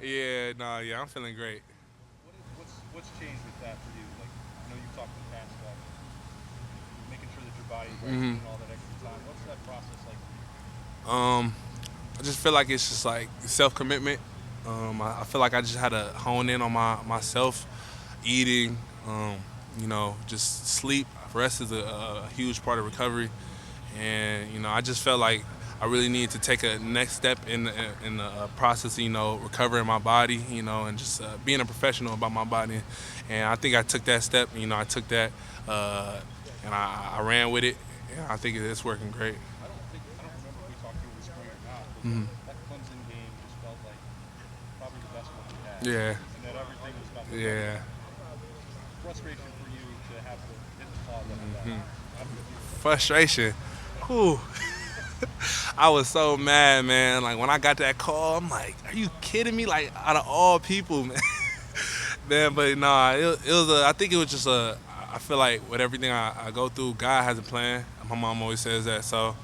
Yeah, no, yeah, I'm feeling great. What's changed with that for you? Like, I know you've talked in the past about making sure that your body's right, hmm putting all that extra time. What's that process like for you? Um, I just feel like it's just like self commitment. I feel like I just had to hone in on myself, eating, just sleep. Rest is a huge part of recovery, and I just felt like I really needed to take a next step in the process, recovering my body, and just being a professional about my body. And I think I took that step. I took that, uh, and I ran with it. And I think it's working great. I don't remember if we talked through it this spring or not, but hmm that Clemson game just felt like probably the best one we had, Yeah, and that everything was about to go your yeah. way. Frustration for you to have to hit the pause after that. How did it feel? Frustration. Whew. I was so mad, man. Like when I got that call, I'm like, "Are you kidding me?" Like out of all people, man. Man, but nah, it was. I think it was just a. I feel like with everything I go through, God has a plan. My mom always says that, so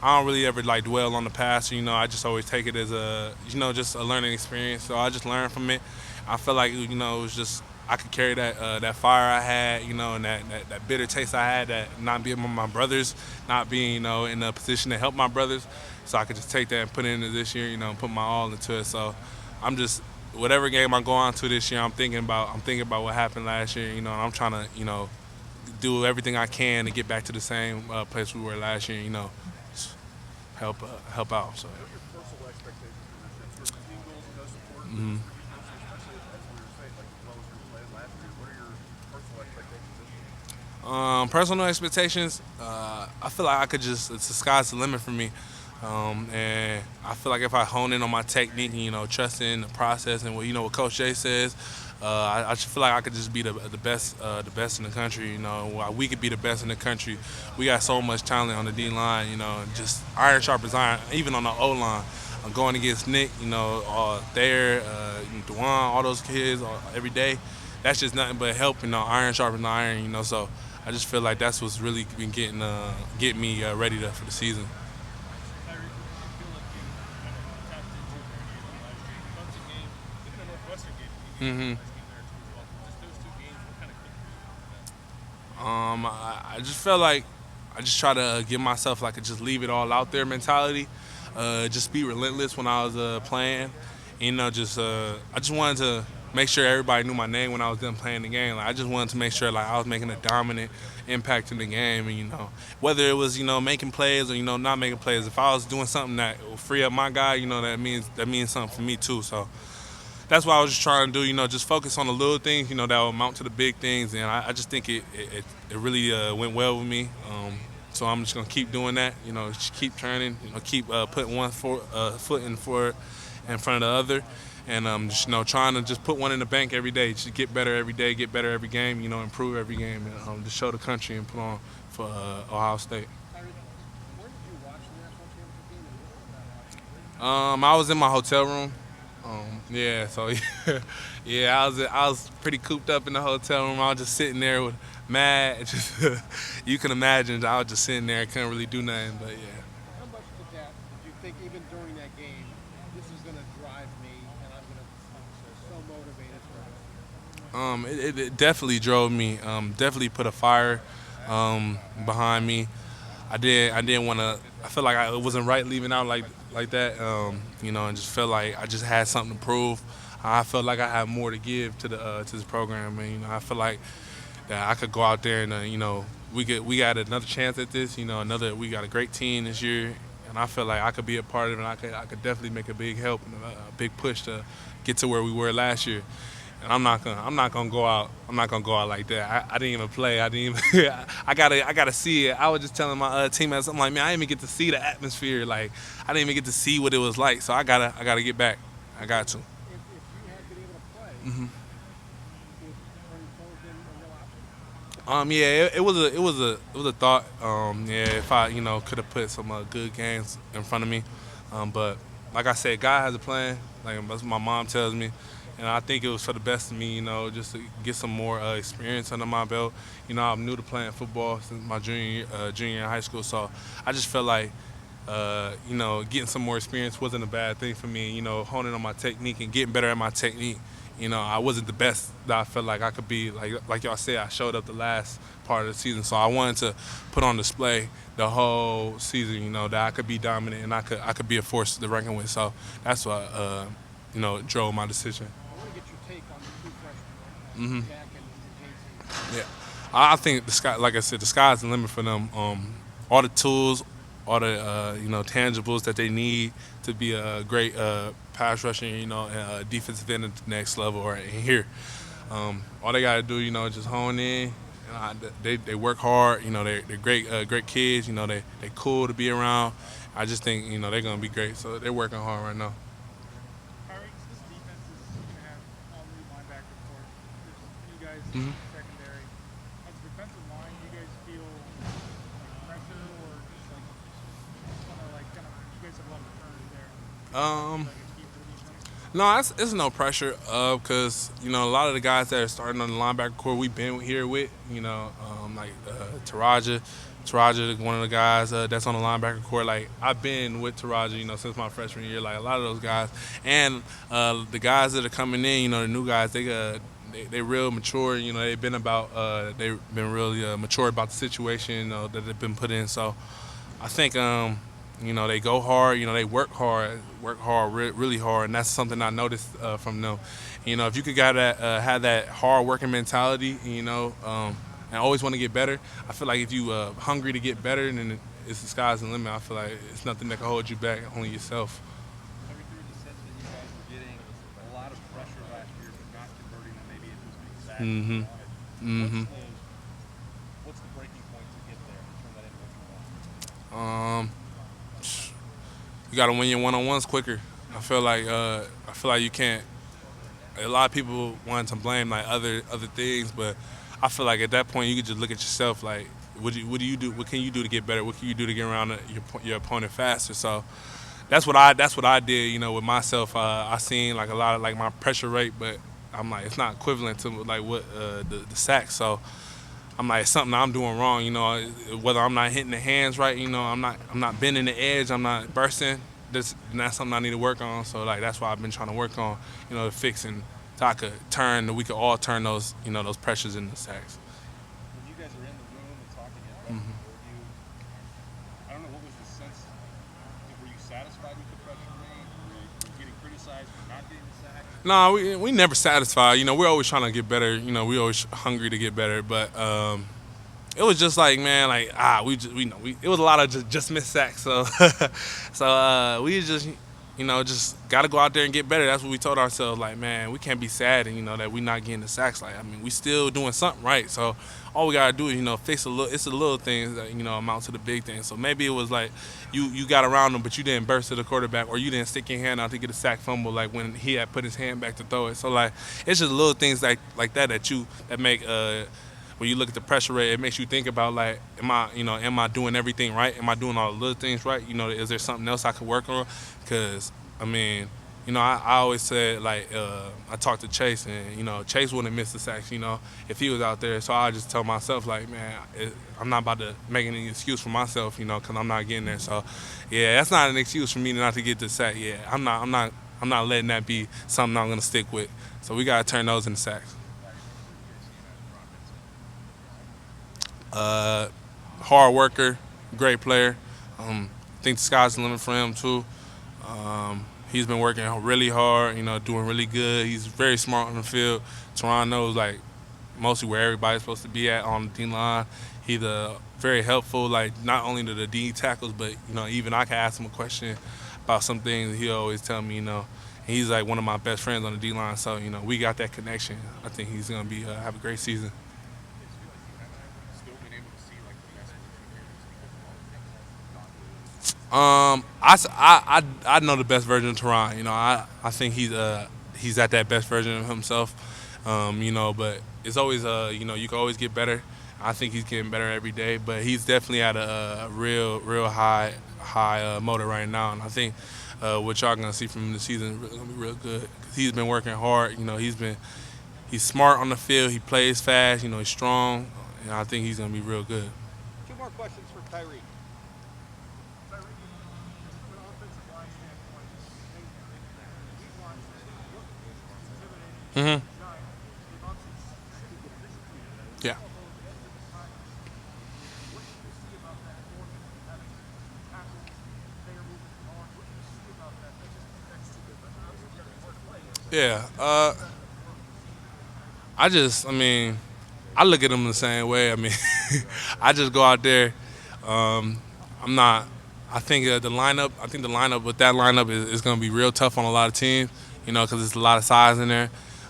I don't really ever like dwell on the past. I just always take it as just a learning experience. So I just learn from it. I feel like it was just I could carry that fire I had, and that bitter taste I had, that not being with my brothers, not being in a position to help my brothers, so I could just take that and put it into this year, put my all into it. So I'm just whatever game I go on to this year, I'm thinking about what happened last year, and I'm trying to do everything I can to get back to the same place we were last year, help out. So. What are your personal expectations for this year? It's 13 goals and no support for this defense, especially as we were saying, like as well as you were playing last year. What are your personal expectations this year? Personal expectations, I feel like it's the sky's the limit for me. And I feel like if I hone in on my technique and, trust in the process and what Coach Jay says, I just feel like I could just be the best in the country. We could be the best in the country. We got so much talent on the D line. Just iron sharp as iron. Even on the O line, I'm going against Nick. Thayer, Dewan, all those kids every day. That's just nothing but help. Iron sharpens iron. So I just feel like that's what's really been getting me ready for the season. Tyreek, what did you feel like you kind of tapped into during your game last year? The Clemson game, even the Northwestern game. I mean, you had a nice game there too as well. Just those two games, what kind of clicked for you after that? I just felt like I just try to give myself like a just leave it all out there mentality. Just be relentless when I was playing. I just wanted to make sure everybody knew my name when I was done playing the game. Like I just wanted to make sure like I was making a dominant impact in the game, and whether it was making plays or not making plays. If I was doing something that will free up my guy, that means something for me too. So that's what I was just trying to do. Just focus on the little things. That will amount to the big things, and I just think it really went well with me. So I'm just gonna keep doing that. Just keep turning. Keep putting foot in front of the other, and just trying to just put one in the bank every day. Just get better every day, get better every game. Improve every game, and just show the country and put on for Ohio State. Tyreek, where did you watch the national championship game, and what was that like? I was in my hotel room. Yeah, so yeah, I was pretty cooped up in the hotel room. I was just sitting there with mad. Just you can imagine, I was just sitting there, couldn't really do nothing. But yeah, How much did you think even during that game, this is going to drive me, and I'm so motivated for the rest of the year? it definitely drove me. Definitely put a fire behind me. I didn't want to. I felt like it wasn't right leaving out like that. And just felt like I just had something to prove. I felt like I had more to give to this program, and I feel like that I could go out there and we got another chance at this. We got a great team this year, and I feel like I could be a part of it. And I could definitely make a big help and a big push to get to where we were last year. And I'm not gonna go out. I'm not gonna go out like that. I didn't even play. I didn't even. I gotta see it. I was just telling my teammates, I'm like, man, I didn't even get to see the atmosphere. Like, I didn't even get to see what it was like. So I gotta get back. I got to. If you had been able to play, would turning forward been a real option? Yeah, it was a thought. Yeah, if I could have put some good games in front of me, but like I said, God has a plan. Like that's what my mom tells me, and I think it was for the best of me. Just to get some more experience under my belt. I'm new to playing football since my junior year in high school, so I just felt like Getting some more experience wasn't a bad thing for me. Honing on my technique and getting better at my technique. I wasn't the best that I felt like I could be. Like y'all said, I showed up the last part of the season, so I wanted to put on display the whole season. That I could be dominant and I could be a force to reckon with. So that's what drove my decision. I want to get your take on the two freshmen right now, Jack and JC. Yeah, I think the sky, like I said, the sky's the limit for them. All the tools, all the tangibles that they need to be a great pass rusher, and defensive end at the next level or in here. All they gotta do, just hone in. They work hard. They're great kids. They cool to be around. I just think they're gonna be great. So they're working hard right now. Tyreke, this defense is going to have all new linebacker court. There's new guys in Hmm. the secondary. As a defensive line, do you guys feel like pressure or just like you guys have a lot of turns there? Um, Like a key for the defense? No, it's no pressure because a lot of the guys that are starting on the linebacker core we've been here with, like Taraja. Taraja, one of the guys that's on the linebacker core. Like I've been with Taraja, since my freshman year. Like a lot of those guys, and the guys that are coming in, the new guys, they real mature. They've been really mature about the situation that they've been put in. So I think they go hard. They work hard, really hard, and that's something I noticed from them. If you could have that hard working mentality, and always want to get better. I feel like if you hungry to get better, then it's the sky's the limit. I feel like it's nothing that can hold you back, only yourself. Every through the sense that you guys were getting a lot of pressure last year, but not converting them. Maybe it was being sacked. Mm-hmm. Mm-hmm. What's the breaking point to get there and turn that into what you want? Um, you got to win your one-on-ones quicker. I feel like you can't. A lot of people want to blame like other things, but I feel like at that point you could just look at yourself like, what do you do? What can you do to get better? What can you do to get around your opponent faster? So that's what I did. With myself, I seen like a lot of like my pressure rate, but I'm like it's not equivalent to like what the sacks. So I'm like it's something I'm doing wrong. Whether I'm not hitting the hands right, I'm not bending the edge, I'm not bursting. That's something I need to work on. So like that's why I've been trying to work on, fixing so we could all turn those pressures into sacks. When you guys are in the room and talking at reps, Mm-hmm. were you? I don't know. What was the sense? Were you satisfied with the pressure rate? Were you getting criticized for not getting the sack? No, we never satisfied. We're always trying to get better. We always hungry to get better. But it was just like man, like it was a lot of just missed sacks. So we just got to go out there and get better. That's what we told ourselves. Like man, we can't be sad and that we not getting the sacks. Like I mean, we still doing something right. So all we gotta do is fix a little. It's the little things that amount to the big things. So maybe it was like you got around them, but you didn't burst to the quarterback, or you didn't stick your hand out to get a sack fumble, like when he had put his hand back to throw it. So like it's just little things like that make when you look at the pressure rate, it makes you think about like, am I doing everything right? Am I doing all the little things right? Is there something else I could work on? Because I mean, I always said like I talked to Chase and Chase wouldn't miss the sacks, if he was out there. So I just tell myself like, man, I'm not about to make any excuse for myself, because I'm not getting there. So yeah, that's not an excuse for me not to get the sack. Yeah, I'm not letting that be something I'm gonna stick with. So we gotta turn those into sacks. Uh, Hard worker, great player. I think the sky's the limit for him too. He's been working really hard, doing really good. He's very smart on the field. Tyron knows like mostly where everybody's supposed to be at on the D line. He's very helpful, like not only to the D tackles, but even I can ask him a question about some things. He always tell me, he's like one of my best friends on the D line. So we got that connection. I think he's gonna be have a great season. Still been able to see like the best version of him because of all the things that have gone I know the best version of Teron. I think he's at that best version of himself. But it's always you can always get better. I think he's getting better every day, but he's definitely at a real high motor right now, and I think what y'all gonna see from him this season is gonna be real good. 'Cause he's been working hard. He's smart on the field. He plays fast. He's strong, and I think he's gonna be real good. Two more questions for Tyreke. Tyreke, Hmm. Yeah. Yeah. I mean, I look at them the same way. I mean, I just go out there. Um, I'm not. I think the lineup. I think the lineup with that lineup is going to be real tough on a lot of teams. You know, because there's a lot of size in there.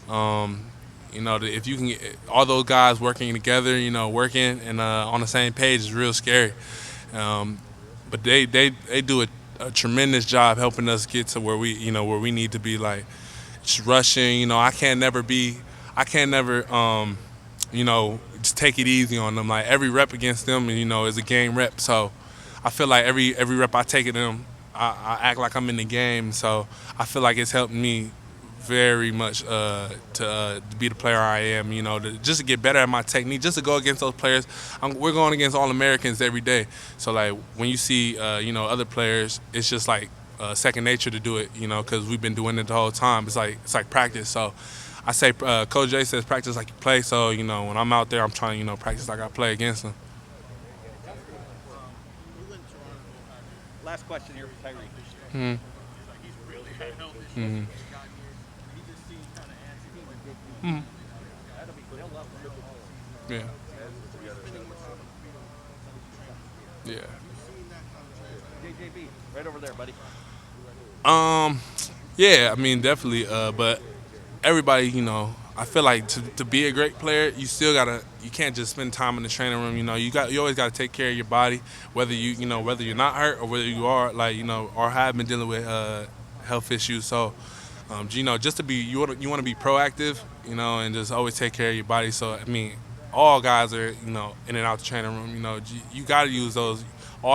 Um, you know, if you can get all those guys working together, you know, working and on the same page is real scary. Um, but they do a tremendous job helping us get to where we need to be. Like just rushing. You know, I can't never just take it easy on them. Like every rep against them, is a game rep. So I feel like every rep I take at them, I act like I'm in the game. So I feel like it's helped me very much to be the player I am. Just to get better at my technique, just to go against those players. We're going against all Americans every day. So like when you see other players, it's just like second nature to do it. Because we've been doing it the whole time. It's like practice. So I say, Coach Jay says practice like you play. So when I'm out there, I'm trying to practice like I play against them. Last question here for Tyreke. Hmm. He's really had health issues Hmm. since he got here. He just seems kind of antsy. Hmm. They'll love him. Yeah. Yeah. JJB, right over there, buddy. Um, yeah, I mean, definitely. But everybody, I feel like to be a great player, you can't just spend time in the training room. You always got to take care of your body, whether you're not hurt or whether you are or have been dealing with health issues. So, just to be, you want to be proactive, and just always take care of your body. So, I mean, all guys are, in and out the training room. You got to use all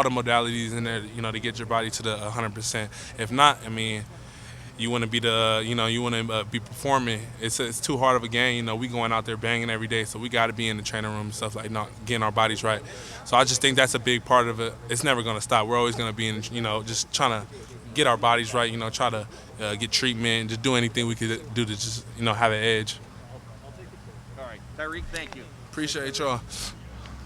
the modalities in there, to get your body to the 100%. If not, I mean, you want to be you want to be performing. It's too hard of a game. We going out there banging every day, so we got to be in the training room and stuff like not getting our bodies right. So I just think that's a big part of it. It's never going to stop. We're always going to be in, just trying to get our bodies right. Try to get treatment, just do anything we could do to just have an edge. All right, Tyreke, thank you. Appreciate y'all.